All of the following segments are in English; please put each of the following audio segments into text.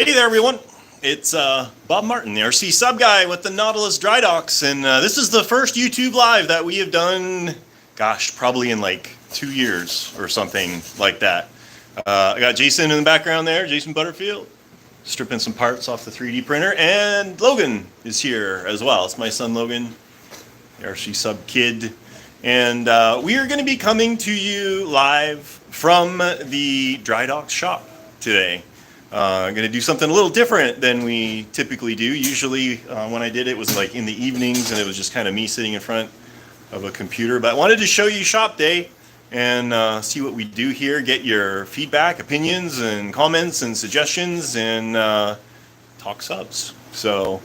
Hey there, everyone. It's Bob Martin, the RCSubGuy with the Nautilus Dry Docks, and this is the first YouTube Live that we have done, gosh, probably in like 2 years or something like that. I got Jason in the background there, Jason Butterfield, stripping some parts off the 3D printer, and Logan is here as well. It's my son Logan, the RCSub kid, and we are going to be coming to you live from the Dry Docks shop today. I'm going to do something a little different than we typically do. Usually when I did it was like in the evenings and it was just kind of me sitting in front of a computer. But I wanted to show you shop day and see what we do here, get your feedback, opinions, and comments and suggestions, and talk subs. So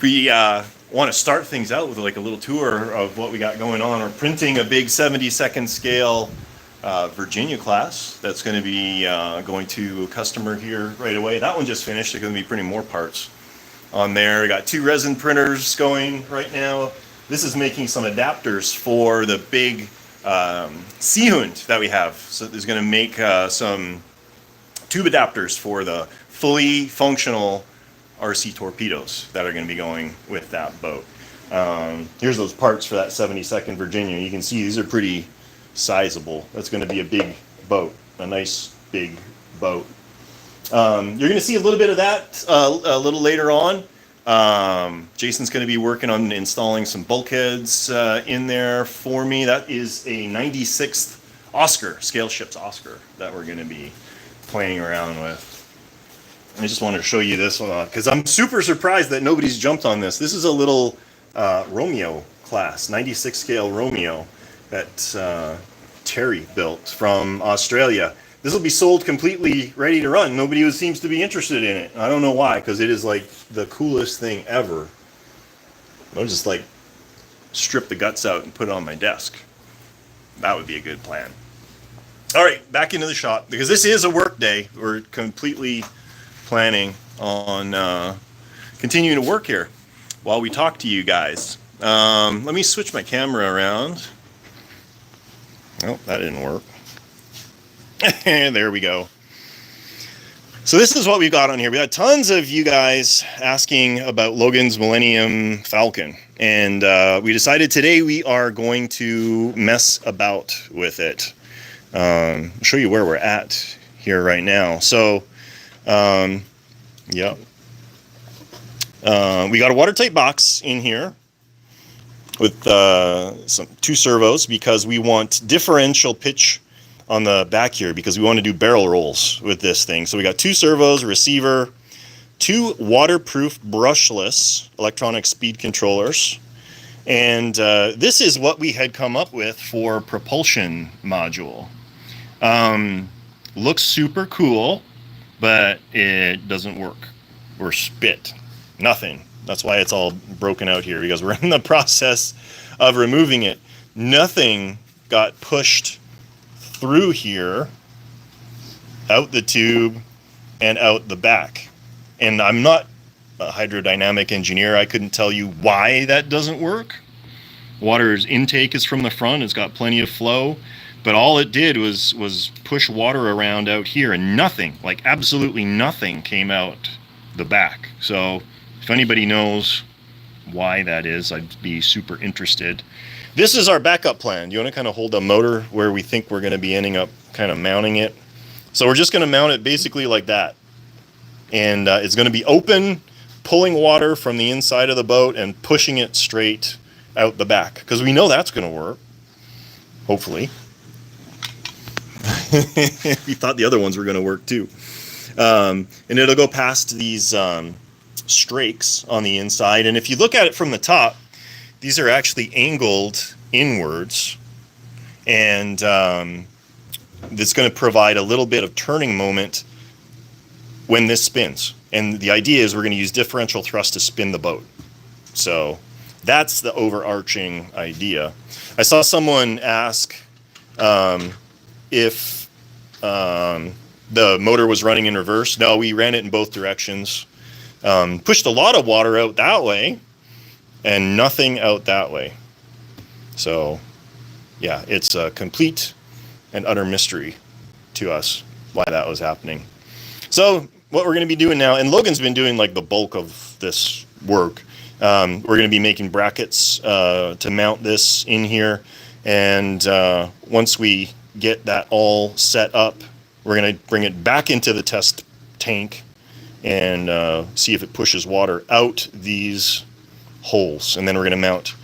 we want to start things out with like a little tour of what we got going on. We're printing a big 70-second scale Virginia class that's going to be going to a customer here right away. That one just finished. They're going to be printing more parts on there. We got 2 resin printers going right now. This is making some adapters for the big Seahund that we have. So there's going to make some tube adapters for the fully functional RC torpedoes that are going to be going with that boat. Here's those parts for that 70-second Virginia. You can see these are pretty sizable. That's going to be a big boat, a nice big boat. You're going to see a little bit of that a little later on. Jason's going to be working on installing some bulkheads in there for me. That is a 96th Oscar, Scale Ships Oscar, that we're going to be playing around with. I just wanted to show you this one because I'm super surprised that nobody's jumped on this. This is a little Romeo class, 96 scale Romeo that Terry built from Australia. This will be sold completely ready to run. Nobody seems to be interested in it. I don't know why, because it is like the coolest thing ever. I'll just like strip the guts out and put it on my desk. That would be a good plan. All right, back into the shop, because this is a work day. We're completely planning on continuing to work here while we talk to you guys. Let me switch my camera around. Oh, that didn't work. There we go. So this is what we've got on here. We got tons of you guys asking about Logan's Millennium Falcon. And we decided today we are going to mess about with it. I'll show you where we're at here right now. So, yeah. We got a watertight box in here with some 2 servos because we want differential pitch on the back here because we want to do barrel rolls with this thing. So we got 2 servos, a receiver, 2 waterproof brushless electronic speed controllers, and this is what we had come up with for propulsion module. Looks super cool, but it doesn't work or spit. Nothing. That's why it's all broken out here, because we're in the process of removing it. Nothing got pushed through here, out the tube, and out the back. And I'm not a hydrodynamic engineer. I couldn't tell you why that doesn't work. Water's intake is from the front. It's got plenty of flow. But all it did was push water around out here, and nothing, like absolutely nothing, came out the back. So if anybody knows why that is, I'd be super interested. This is our backup plan. You want to kind of hold the motor where we think we're going to be ending up kind of mounting it. So we're just going to mount it basically like that. And it's going to be open, pulling water from the inside of the boat and pushing it straight out the back. Because we know that's going to work. Hopefully. We thought the other ones were going to work too. And it'll go past these strakes on the inside, and if you look at it from the top, these are actually angled inwards, and it's going to provide a little bit of turning moment when this spins. And the idea is we're going to use differential thrust to spin the boat. So that's the overarching idea. I saw someone ask if the motor was running in reverse. No, we ran it in both directions. Pushed a lot of water out that way and nothing out that way. So yeah, it's a complete and utter mystery to us why that was happening. So what we're going to be doing now, and Logan's been doing like the bulk of this work. We're going to be making brackets to mount this in here, and once we get that all set up, we're going to bring it back into the test tank and see if it pushes water out these holes, and then we're going to mount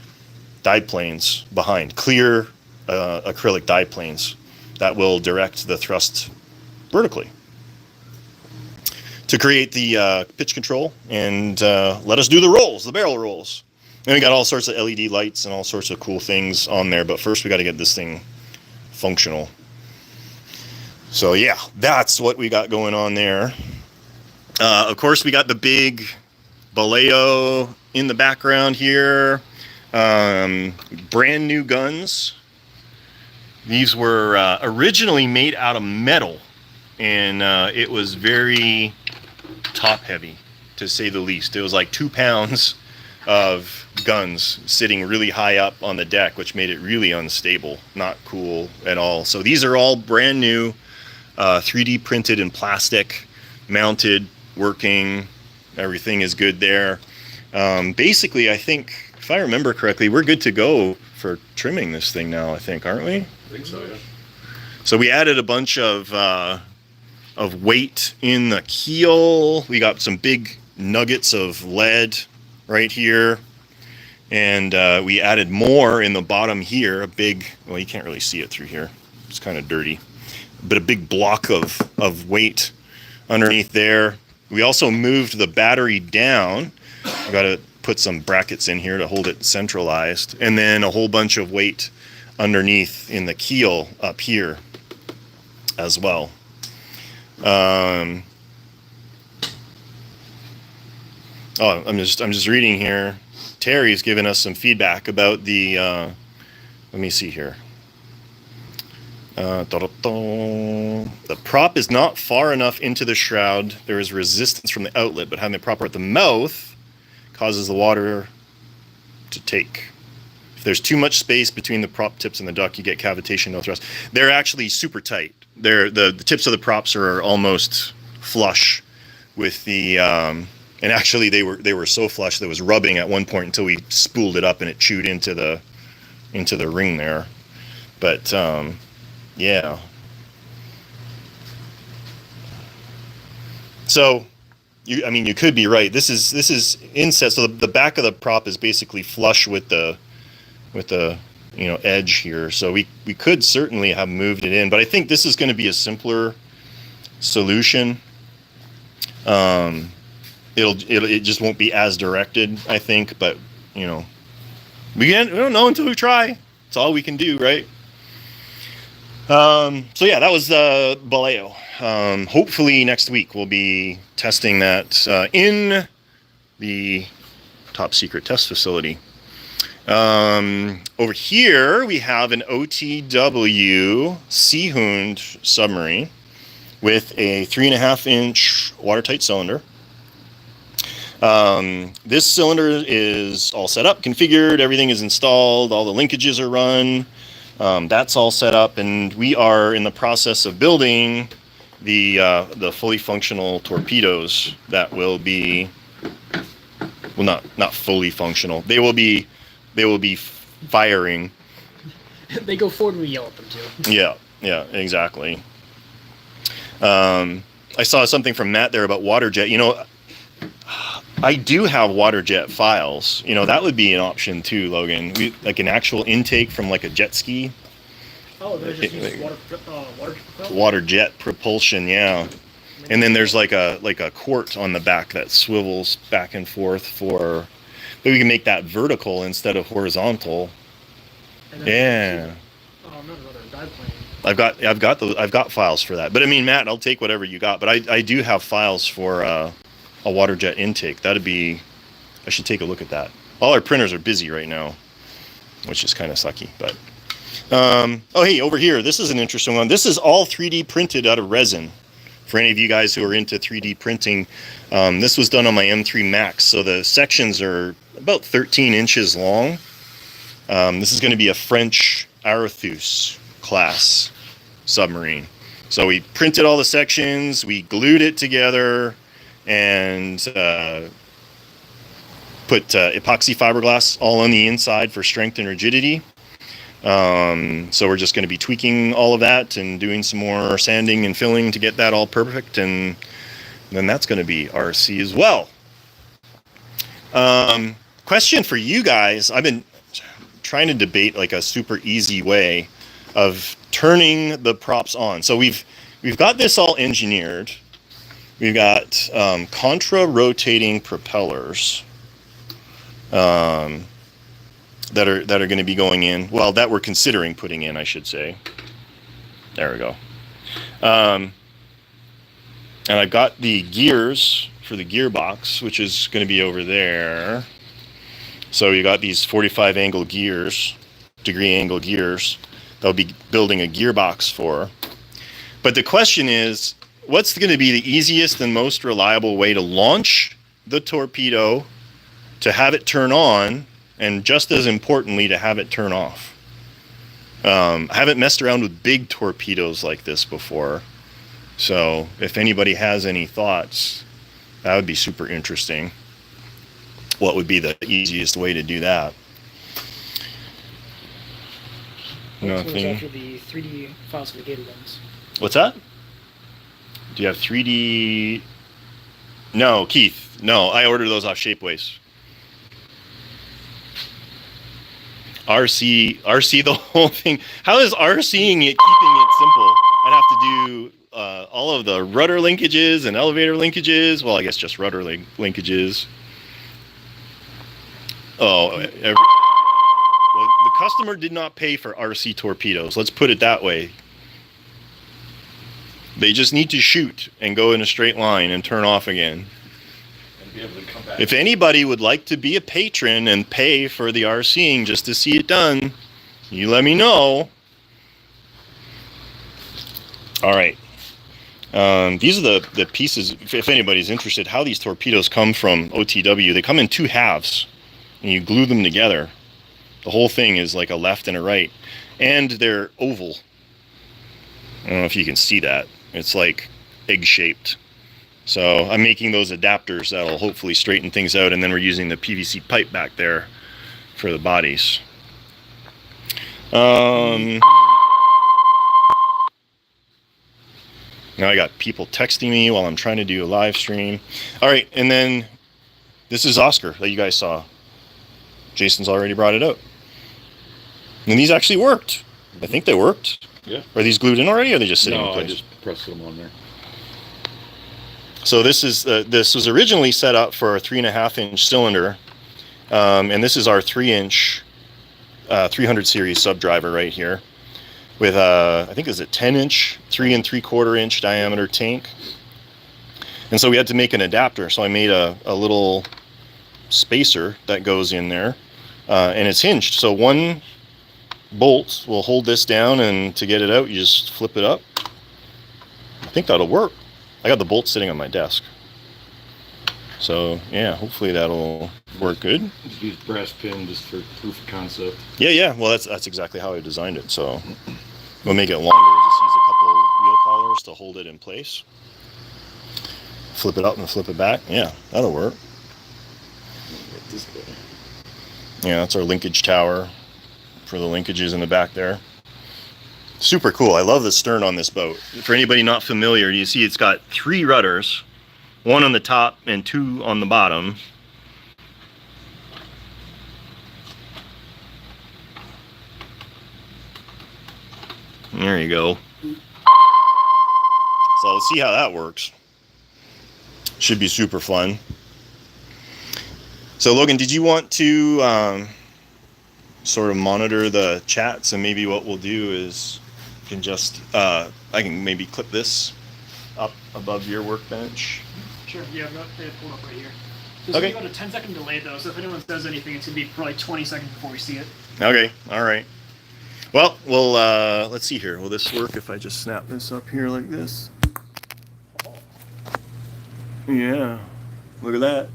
dye planes behind, clear acrylic dye planes that will direct the thrust vertically to create the pitch control and let us do the rolls, the barrel rolls. And we got all sorts of LED lights and all sorts of cool things on there, but first we got to get this thing functional. So yeah, that's what we got going on there. Of course, we got the big Vallejo in the background here. Brand new guns. These were originally made out of metal, and it was very top heavy, to say the least. It was like 2 pounds of guns sitting really high up on the deck, which made it really unstable, not cool at all. So these are all brand new, 3D printed in plastic, mounted, working. Everything is good there. Basically, I think, if I remember correctly, we're good to go for trimming this thing now, I think, aren't we? I think so, yeah. So we added a bunch of weight in the keel. We got some big nuggets of lead right here. And we added more in the bottom here, a big, well, you can't really see it through here. It's kind of dirty. But a big block of weight underneath there. We also moved the battery down. I got to put some brackets in here to hold it centralized. And then a whole bunch of weight underneath in the keel up here as well. I'm just reading here. Terry's given us some feedback about the let me see here. The prop is not far enough into the shroud. There is resistance from the outlet, but having the prop at the mouth causes the water to take. If there's too much space between the prop tips and the duct, you get cavitation, no thrust. They're actually super tight. The tips of the props are almost flush with the and actually they were so flush that it was rubbing at one point until we spooled it up and it chewed into the ring there. But yeah. So you could be right. This is inset. So the back of the prop is basically flush with the edge here. So we could certainly have moved it in, but I think this is going to be a simpler solution. It just won't be as directed, I think. But we don't know until we try. It's all we can do, right? So yeah, that was the Vallejo. Hopefully next week we'll be testing that in the top secret test facility. Over here we have an OTW Seahund submarine with a 3.5-inch watertight cylinder. This cylinder is all set up, configured, everything is installed, all the linkages are run. That's all set up, and we are in the process of building the fully functional torpedoes that will be, well, not fully functional. They will be firing. They go forward when we yell at them too. Yeah, exactly. I saw something from Matt there about water jet. I do have water jet files. That would be an option too, Logan. Like an actual intake from like a jet ski. Oh, they just use water jet propulsion, yeah. And then there's like a quart on the back that swivels back and forth for. But we can make that vertical instead of horizontal. Yeah. I've got files for that. But I mean, Matt, I'll take whatever you got. But I do have files for a water jet intake. I should take a look at that. All our printers are busy right now, which is kind of sucky. But hey, over here, this is an interesting one. This is all 3D printed out of resin. For any of you guys who are into 3D printing, this was done on my M3 Max. So the sections are about 13 inches long. This is going to be a French Arethusa class submarine. So we printed all the sections, we glued it together, and put epoxy fiberglass all on the inside for strength and rigidity. So we're just going to be tweaking all of that and doing some more sanding and filling to get that all perfect, and then that's going to be RC as well. Question for you guys. I've been trying to debate like a super easy way of turning the props on. So we've got this all engineered. We've got contra-rotating propellers that are going to be going in. Well, that we're considering putting in, I should say. There we go. And I've got the gears for the gearbox, which is going to be over there. So you got these 45 angle gears, degree angle gears, that I'll be building a gearbox for. But the question is, what's going to be the easiest and most reliable way to launch the torpedo, to have it turn on, and just as importantly, to have it turn off? I haven't messed around with big torpedoes like this before. So if anybody has any thoughts, that would be super interesting. What would be the easiest way to do that? Nothing. After the 3D files for the Gator guns. What's that? Do you have 3D? No, Keith. No, I ordered those off Shapeways. RC, the whole thing. How is RCing it, keeping it simple? I'd have to do all of the rudder linkages and elevator linkages. Well, I guess just rudder linkages. Oh, well, the customer did not pay for RC torpedoes. Let's put it that way. They just need to shoot and go in a straight line and turn off again. And be able to come back. If anybody would like to be a patron and pay for the RCing just to see it done, you let me know. All right. These are the pieces, if anybody's interested, how these torpedoes come from OTW. They come in two halves, and you glue them together. The whole thing is like a left and a right. And they're oval. I don't know if you can see that. It's like egg-shaped. So I'm making those adapters that'll hopefully straighten things out, and then we're using the PVC pipe back there for the bodies. Now I got people texting me while I'm trying to do a live stream. All right, and then this is Oscar that you guys saw. Jason's already brought it up. And these actually worked. I think they worked. Yeah. Are these glued in already, or are they just sitting in No, I place? just pressed them on there. So this was originally set up for a 3.5-inch cylinder, and this is our 3-inch 300 series sub driver right here, with I think it's a 10-inch 3 3/4-inch diameter tank. And so we had to make an adapter. So I made a little spacer that goes in there, and it's hinged. So one bolt will hold this down, and to get it out, you just flip it up. I think that'll work. I got the bolt sitting on my desk. So yeah, hopefully that'll work good. Just use brass pin just for proof of concept. Yeah. Well, that's exactly how I designed it. So we'll make it longer. Just use a couple wheel collars to hold it in place. Flip it up and flip it back. Yeah, that'll work. Like this guy. Yeah, that's our linkage tower for the linkages in the back there. Super cool. I love the stern on this boat. For anybody not familiar, you see it's got 3 rudders, 1 on the top and 2 on the bottom. There you go. So let's see how that works. Should be super fun. So Logan, did you want to sort of monitor the chats? And maybe what we'll do is can just I can maybe clip this up above your workbench. Sure, yeah, I've got it pulled up right here. There's Okay. about a 10-second delay though, so if anyone says anything, it's gonna be probably 20 seconds before we see it. Okay, all right. Well, we'll let's see here. Will this work if I just snap this up here like this? Yeah, look at that.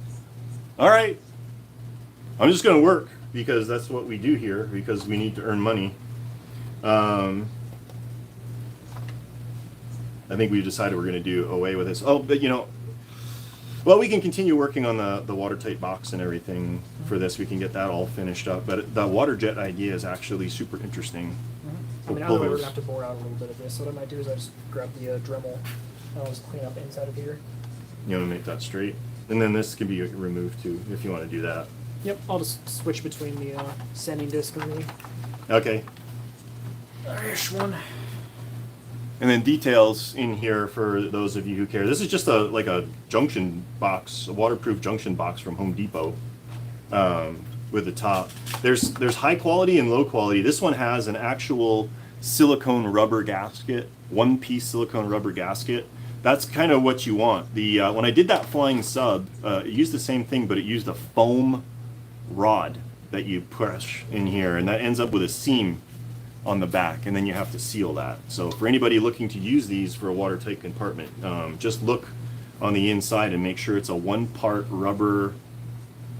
All right. I'm just gonna work because that's what we do here because we need to earn money. I think we decided we're going to do away with this. Oh, but well, we can continue working on the watertight box and everything for this. We can get that all finished up. But the water jet idea is actually super interesting. I mean, either way, we're gonna have to bore out a little bit of this. So what I might do is I just grab the Dremel and I'll just clean up the inside of here. You want to make that straight, and then this can be removed too if you want to do that. Yep, I'll just switch between the sanding disc and the Okay. Irish one. And then details in here for those of you who care. This is just like a junction box, a waterproof junction box from Home Depot, with the top. There's high quality and low quality. This one has an actual silicone rubber gasket, one-piece silicone rubber gasket. That's kind of what you want. The when I did that Flying Sub, it used the same thing, but it used a foam rod that you push in here, and that ends up with a seam on the back, and then you have to seal that. So for anybody looking to use these for a watertight compartment, just look on the inside and make sure it's a one-part rubber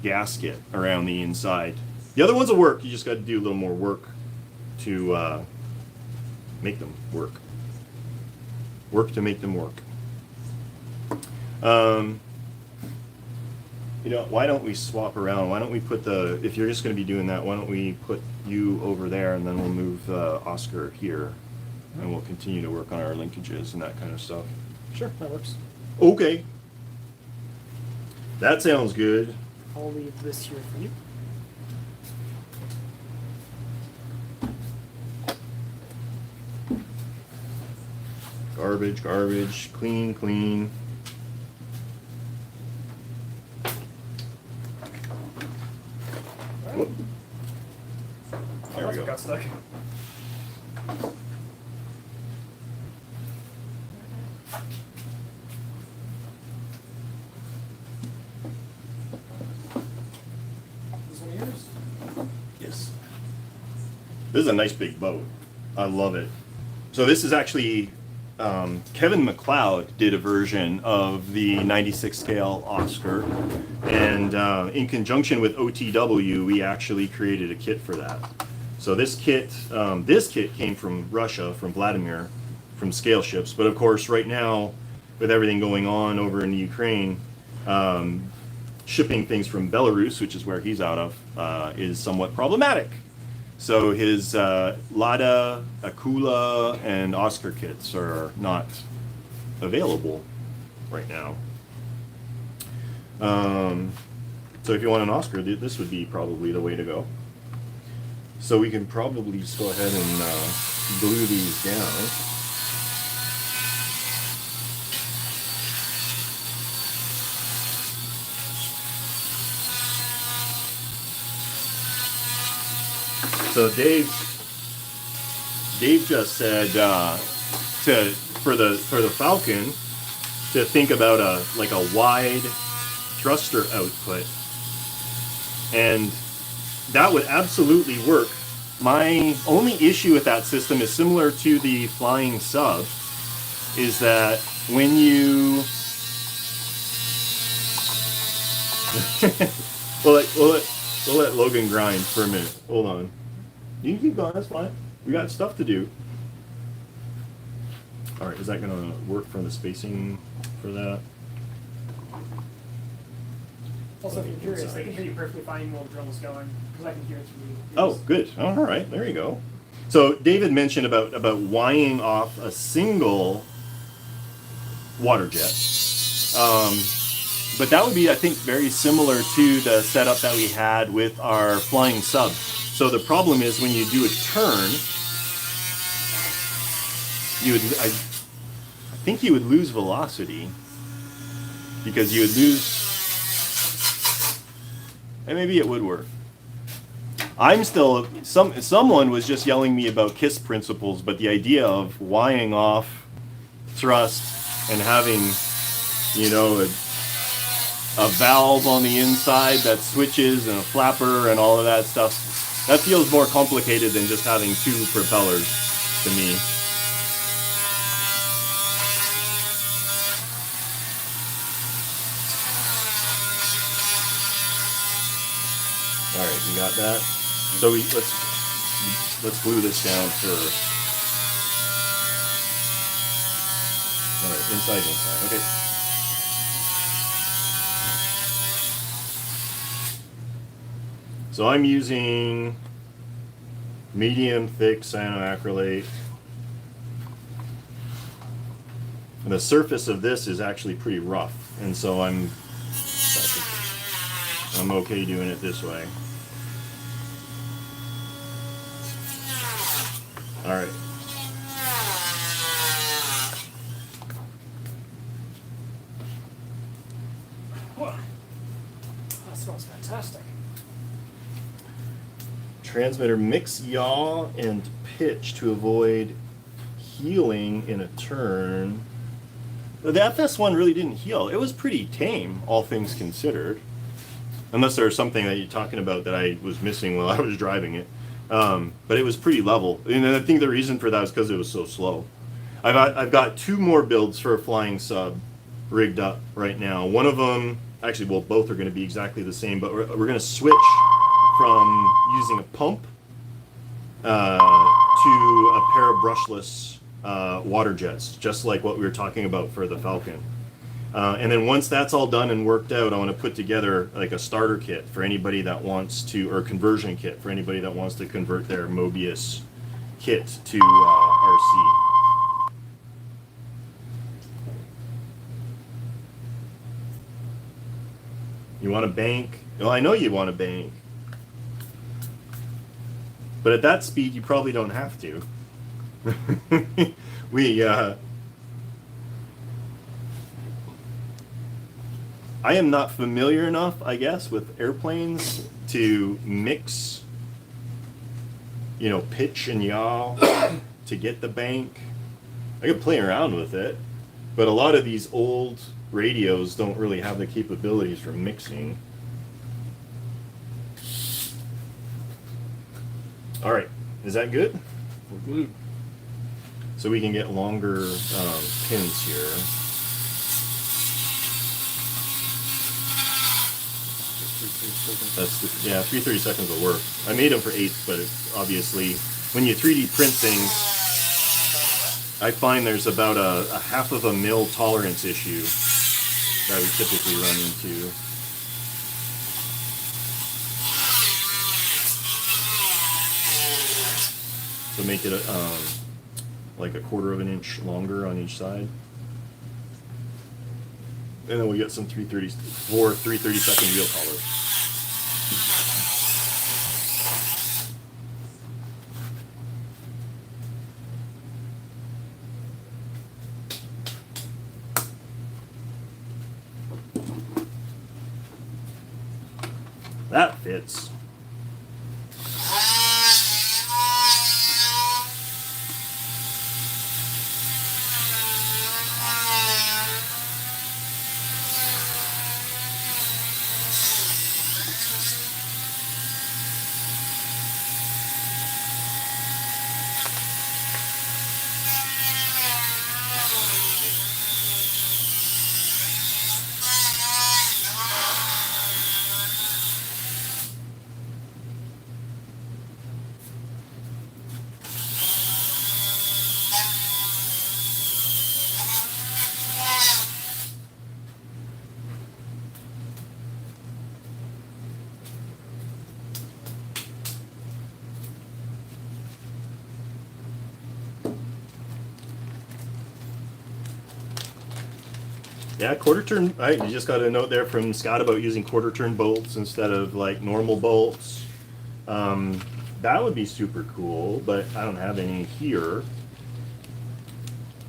gasket around the inside. The other ones will work. You just got to do a little more work to make them work. Work to make them work. Why don't we swap around? Why don't we put if you're just going to be doing that, why don't we put you over there, and then we'll move Oscar here, and we'll continue to work on our linkages and that kind of stuff. Sure, that works. Okay. That sounds good. I'll leave this here for you. Garbage, garbage, clean, clean. Whoop. There we go. Got stuck. This one yours? Yes. This is a nice big boat. I love it. So this is actually Kevin MacLeod did a version of the 96 scale Oscar, and in conjunction with OTW, we actually created a kit for that. So this kit came from Russia, from Vladimir, from Scale Ships. But of course, right now, with everything going on over in Ukraine, shipping things from Belarus, which is where he's out of, is somewhat problematic. So his Lada, Akula, and Oscar kits are not available right now. So if you want an Oscar, this would be probably the way to go. So we can probably just go ahead and glue these down. So Dave just said for the Falcon to think about a wide thruster output, and that would absolutely work. My only issue with that system is similar to the Flying Sub, is that when you we'll let Logan grind for a minute. Hold on. You can keep going, that's fine. We got stuff to do. Alright, is that gonna work for the spacing for that? Also, if you're curious, I can hear you perfectly fine while the drill is going, because I can hear it through the... Oh, good. Alright, there you go. So David mentioned about wiring off a single water jet. But that would be, I think, very similar to the setup that we had with our Flying Sub. So the problem is when you do a turn, I think you would lose velocity, because you would lose, and maybe it would work. I'm still, someone was just yelling me about KISS principles, but the idea of wiring off thrust and having, a valve on the inside that switches and a flapper and all of that stuff, that feels more complicated than just having two propellers to me. All right, you got that? So let's glue this down first. inside. Okay. So I'm using medium thick cyanoacrylate. And the surface of this is actually pretty rough, and so I'm okay doing it this way. All right. Whoa. That smells fantastic. Transmitter, mix yaw and pitch to avoid healing in a turn. The FS1 really didn't heal. It was pretty tame, all things considered. Unless there was something that you're talking about that I was missing while I was driving it. But it was pretty level. And I think the reason for that is because it was so slow. I've got 2 more builds for a flying sub rigged up right now. One of them, actually, well, both are going to be exactly the same, but we're going to switch from using a pump to a pair of brushless water jets, just like what we were talking about for the Falcon. And then once that's all done and worked out, I want to put together like a starter kit for anybody that wants to, or a conversion kit for anybody that wants to convert their Mobius kit to RC. You want to bank? Well, I know you want to bank. But at that speed, you probably don't have to. I am not familiar enough, I guess, with airplanes to mix, pitch and yaw to get the bank. I could play around with it, but a lot of these old radios don't really have the capabilities for mixing. All right, is that good? We're good. So we can get longer pins here. That's 330 seconds will work. I made them for 8, but obviously, when you 3D print things, I find there's about a half of a mil tolerance issue that we typically run into. So make it like a 1/4 of an inch longer on each side. And then we get some 330-second wheel collars. That fits. Yeah, 1/4 turn. Right, you just got a note there from Scott about using 1/4 turn bolts instead of like normal bolts. That would be super cool, but I don't have any here,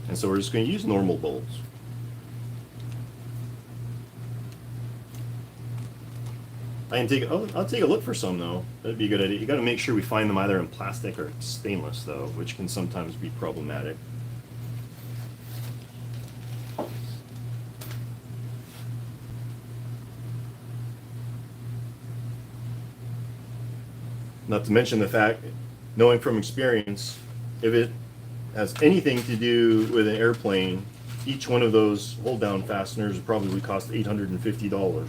and so we're just going to use normal bolts. I can take. I'll take a look for some though. That'd be a good idea. You got to make sure we find them either in plastic or stainless though, which can sometimes be problematic. Not to mention the fact, knowing from experience, if it has anything to do with an airplane, each one of those hold-down fasteners would probably cost $850.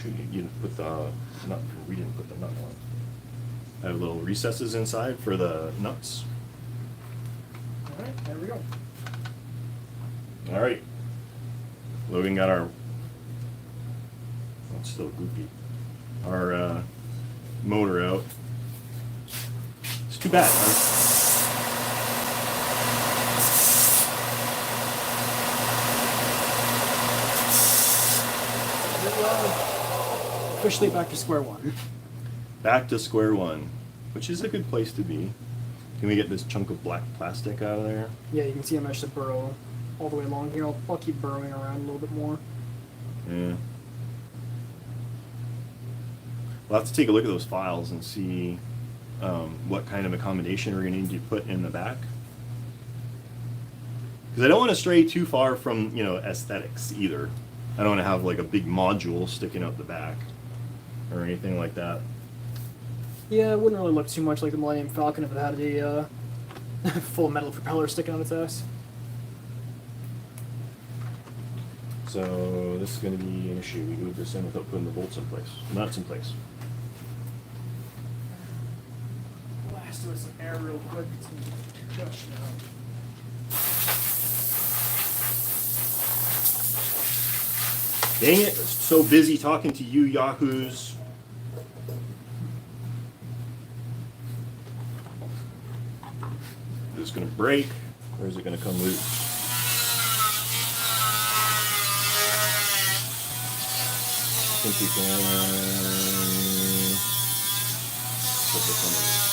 Should you didn't put the nut? We didn't put the nut on. I have little recesses inside for the nuts. All right, there we go. All right. Logan got our. It's still goopy. Our motor out. It's too bad. Officially back to square one. Back to square one, which is a good place to be. Can we get this chunk of black plastic out of there? Yeah, you can see I managed to burrow all the way along here. I'll keep burrowing around a little bit more. Yeah. We'll have to take a look at those files and see what kind of accommodation we're going to need to put in the back. Because I don't want to stray too far from, you know, aesthetics either. I don't want to have like a big module sticking out the back or anything like that. Yeah, it wouldn't really look too much like the Millennium Falcon if it had a full metal propeller sticking out its ass. So this is going to be an issue. We move this in without putting the bolts in place, nuts in place. Blast with some air real quick. It's gonna be too much now. Dang it, so busy talking to you yahoos. Is it going to break or is it going to come loose? I think we can put this on the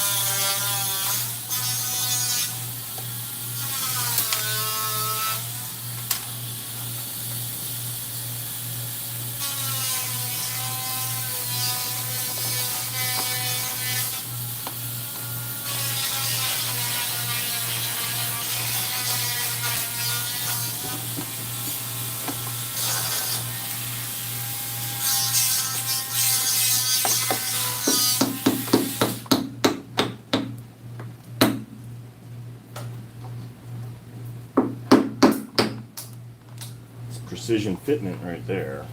precision fitment right there.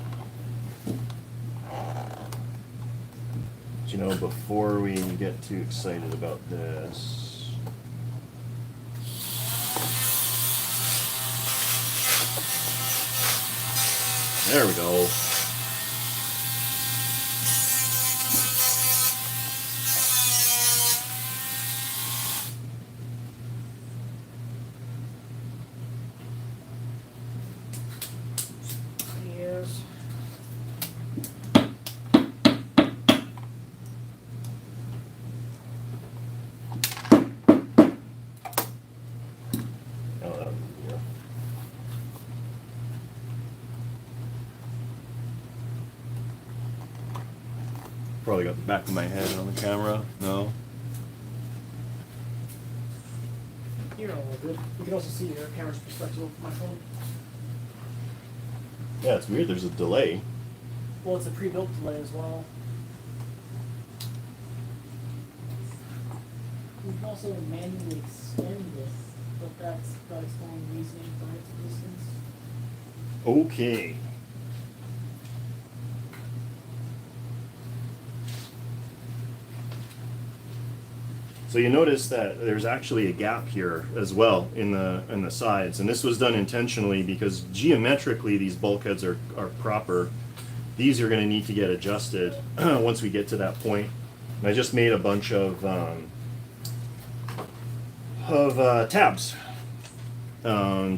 But, you know, before we get too excited about this, there we go. Yes. Yeah. Probably got the back of my head on the camera. No. You're all good. You can also see your camera's perspective of my phone. Yeah, it's weird. There's a delay. Well, it's a pre-built delay as well. We can also manually extend this, but that's got its own reasoning for its existence. Okay. So you notice that there's actually a gap here as well in the sides, and this was done intentionally because geometrically these bulkheads are proper. These are going to need to get adjusted once we get to that point. And I just made a bunch of tabs,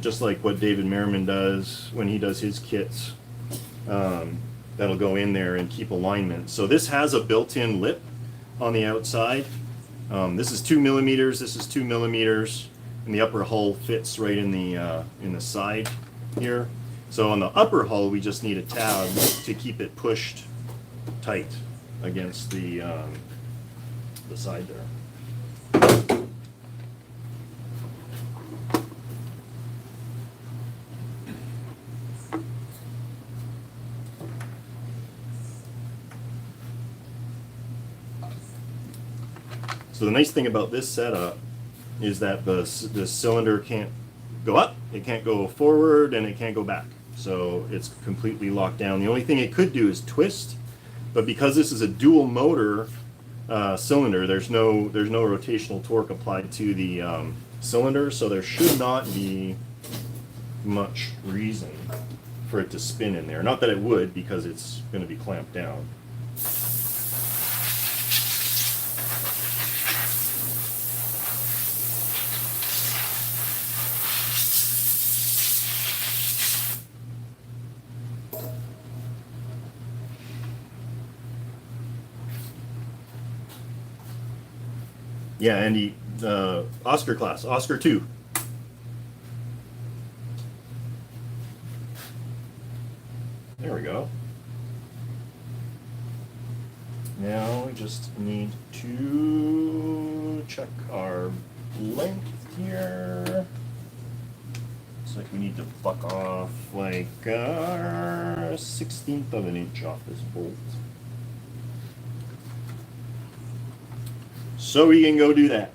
just like what David Merriman does when he does his kits. That'll go in there and keep alignment. So this has a built-in lip on the outside. This is 2 millimeters. This is 2 millimeters, and the upper hull fits right in the side here. So on the upper hull, we just need a tab to keep it pushed tight against the side there. So the nice thing about this setup is that the cylinder can't go up, it can't go forward, and it can't go back. So it's completely locked down. The only thing it could do is twist, But because this is a dual motor cylinder, there's no rotational torque applied to the cylinder, so there should not be much reason for it to spin in there. Not that it would, because it's going to be clamped down. Yeah, Andy, Oscar class, Oscar 2. There we go. Now we just need to check our length here. Looks like we need to buck off like 1/16 of an inch off this bolt. So we can go do that.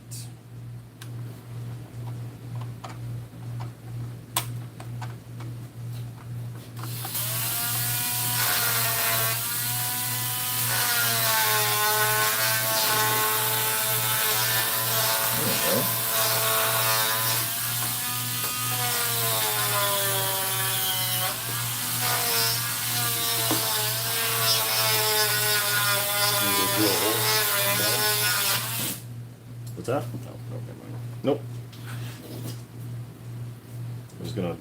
What's that? Oh, no, never mind. Nope. I'm just gonna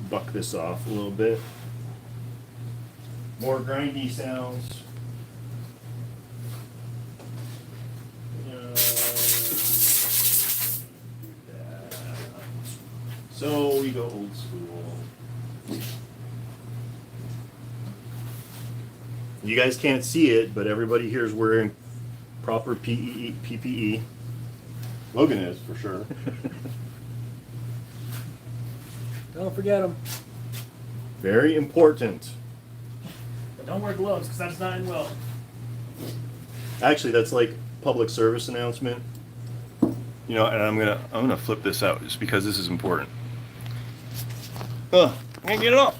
buck this off a little bit. More grindy sounds. So we go old school. You guys can't see it, but everybody here is wearing proper PPE. Logan is, for sure. Don't forget them. Very important. But don't wear gloves, because that's not in well. Actually, that's like public service announcement. You know, and I'm gonna flip this out just because this is important. I can't get it off.